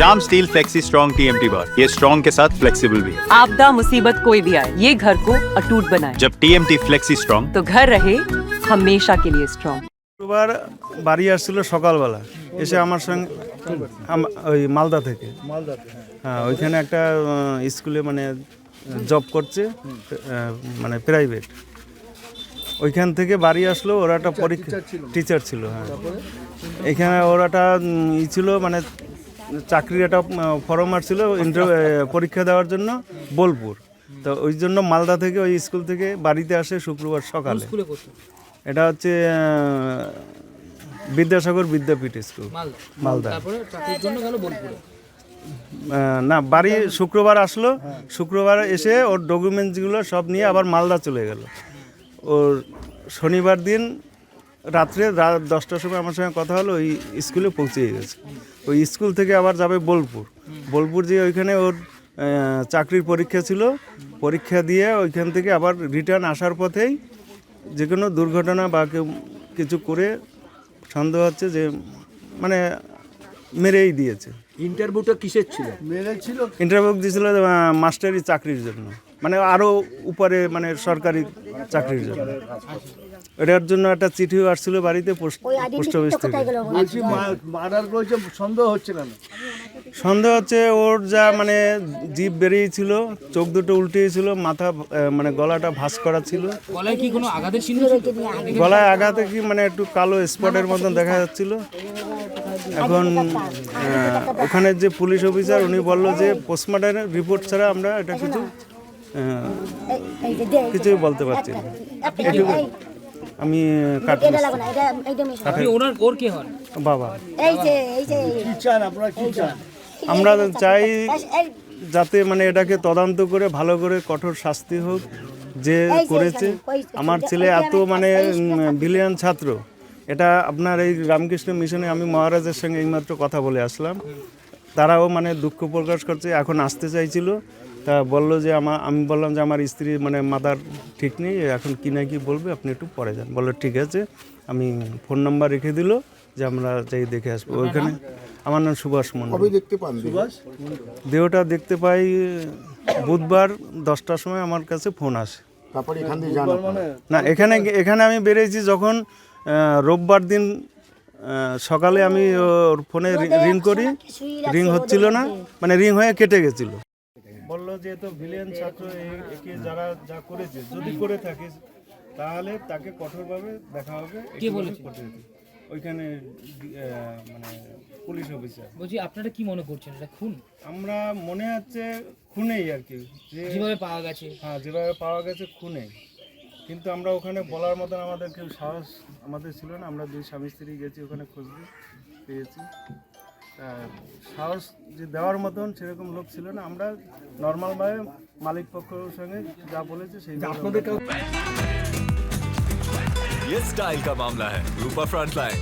Shyam steel flexi strong TMT बार, ये strong के साथ फ्लेक्सिबल भी है। आपदा मुसीबत कोई भी आए, ये घर को अटूट बनाए। जब टीएमटी फ्लेक्सी स्ट्रॉन्ग तो घर रहे हमेशा के लिए स्ट्रॉन्ग। শুক্রবার বাড়ি আসছিল সকালবেলা, এসে আমার সঙ্গে ওই মালদা থেকে হ্যাঁ ওইখানে একটা স্কুলে মানে জব করছে, মানে প্রাইভেট। ওইখান থেকে বাড়ি আসলো, ওরা একটা পরীক্ষা টিচার ছিল। হ্যাঁ এখানে ওরা একটা ছিল মানে চাকরির একটা ফর্ম আসছিল পরীক্ষা দেওয়ার জন্য বোলপুর। তো ওই জন্য মালদা থেকে ওই স্কুল থেকে বাড়িতে আসে শুক্রবার সকালে। এটা হচ্ছে বিদ্যাসাগর বিদ্যাপীঠ স্কুল মালদা। না বাড়ি শুক্রবার আসলো, শুক্রবার এসে ওর ডকুমেন্টসগুলো সব নিয়ে আবার মালদা চলে গেল। ওর শনিবার দিন রাত্রে 10টার সময় আমার সঙ্গে কথা হলো, ওই স্কুলে পৌঁছে গেছে। ওই স্কুল থেকে আবার যাবে বোলপুর। বোলপুর যে ওইখানে ওর চাকরির পরীক্ষা ছিল, পরীক্ষা দিয়ে ওইখান থেকে আবার রিটার্ন আসার পথেই যে কোনো দুর্ঘটনা বা কেউ কিছু করে সন্দেহ হচ্ছে যে মানে মেরেই দিয়েছে। ইন্টারভিউটা কিসের ছিল? ইন্টারভিউ দিয়েছিল মাস্টারি চাকরির জন্য, মানে আরও উপরে মানে সরকারি চাকরির জন্য। এটার জন্য একটা চিঠিও আসছিল বাড়িতে পোস্ট অফিস থেকে। সন্দেহ হচ্ছে কেন? সন্দেহ হচ্ছে ওর যা মানে জিভ বেরিয়েছিল, চোখ দুটো উল্টিয়েছিল, মাথা মানে গলাটা ভাঁজ করা ছিল। গলায় কি কোনো আঘাতের চিহ্ন? গলায় আঘাতে কি মানে একটু কালো স্পটের মতন দেখা যাচ্ছিল। এখন ওখানে যে পুলিশ অফিসার উনি বলল যে পোস্টমর্টমের রিপোর্ট ছাড়া আমরা এটা কিছুই বলতে পারছি না। এটুকু আমি ওর কে হন? বাবা। আমরা চাই যাতে মানে এটাকে তদন্ত করে ভালো করে কঠোর শাস্তি হোক যে করেছে। আমার ছেলে এত মানে ব্রিলিয়ান্ট ছাত্র, এটা আপনার এই রামকৃষ্ণ মিশনে আমি মহারাজের সঙ্গে এইমাত্র কথা বলে আসলাম। তারাও মানে দুঃখ প্রকাশ করছে, এখন আসতে চাইছিল। তা বললো যে আমি বললাম যে আমার স্ত্রী মানে মাথার ঠিক নেই, এখন কি না কি বলবে, আপনি একটু পরে যান। বললো ঠিক আছে। আমি ফোন নাম্বার রেখে দিল যে আমরা যাই দেখে আসবো ওইখানে। আমার নাম সুভাষ মন্ডল। দেহটা দেখতে পাই বুধবার 10টার সময় আমার কাছে ফোন আসে। না এখানে আমি বেরিয়েছি যখন রোববার দিন সকালে আমি ওর ফোনে রিং করি, রিং হচ্ছিল না, মানে রিং হয়ে কেটে গেছিলো। বললো যে তো ভিলিয়ান ছাত্র, একে যারা যা করেছে যদি করে থাকে তাহলে তাকে কঠোরভাবে দেখা হবে। কে বলেছে? ওইখানে মানে পুলিশ অফিসার। বলছি আপনারা কি মনে করছেন, এটা খুন? আমরা মনে হচ্ছে খুনেই আর কি, যেভাবে পাওয়া গেছে। হ্যাঁ যেভাবে পাওয়া গেছে খুনেই। কিন্তু আমরা ওখানে বলার মতন আমাদের কেউ সাহস আমাদের ছিল না। আমরা দুই স্বামী স্ত্রী গেছি ওখানে, খোঁজ পেয়েছি। সাহস যে দেওয়ার মতন সেরকম লোক ছিল না। আমরা নর্মালভাবে মালিক পক্ষের সঙ্গে যা বলেছে সেই ये स्टाइल का मामला है रूपा फ्रंटलाइन।